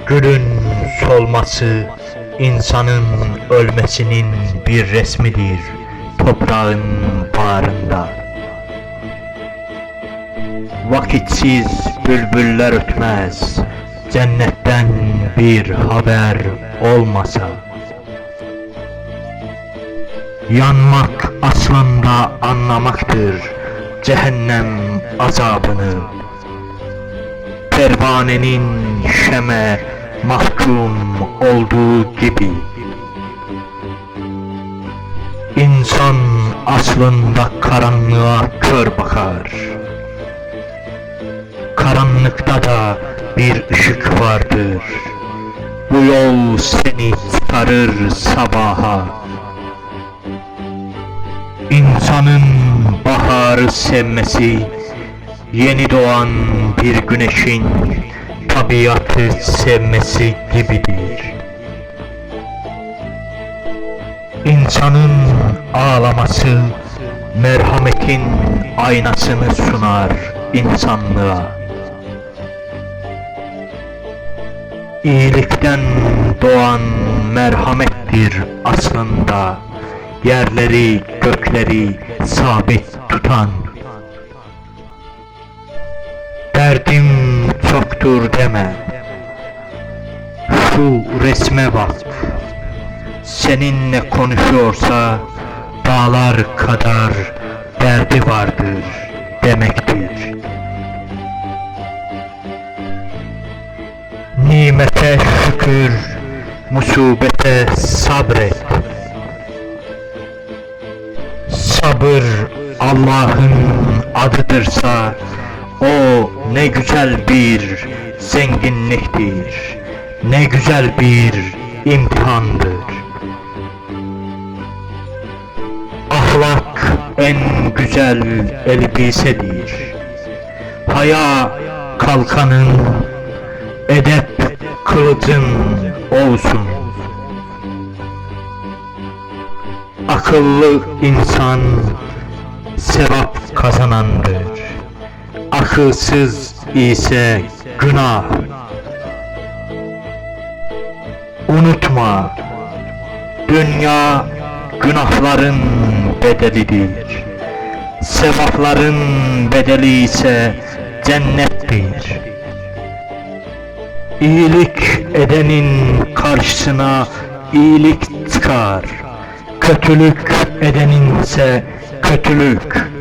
Gülün solması insanın ölmesinin bir resmidir toprağın bağrında. Vakitsiz bülbüller ötmez, cennetten bir haber olmasa. Yanmak aslında anlamaktır cehennem azabını. Pervanenin şeme mahkum olduğu gibi. İnsan aslında karanlığa kör bakar. Karanlıkta da bir ışık vardır. Bu yol seni çıkarır sabaha. İnsanın baharı sevmesi, yeni doğan bir güneşin tabiatı sevmesi gibidir. İnsanın ağlaması merhametin aynasını sunar insanlığa. İyilikten doğan merhamettir aslında yerleri gökleri sabit tutan. Derdim çoktur deme, şu resme bak, seninle konuşuyorsa dağlar kadar derdi vardır demektir. Nimete şükür, musibete sabret. Sabır Allah'ın adıdırsa o ne güzel bir zenginliktir, ne güzel bir imtihandır. Ahlak en güzel elbisedir. Haya kalkanın, edep kılıcın olsun. Akıllı insan sevap kazanandır. Akılsız ise günah. Unutma, dünya günahların bedelidir. Sevapların bedeli ise cennettir. İyilik edenin karşısına iyilik çıkar. Kötülük edenin ise kötülük.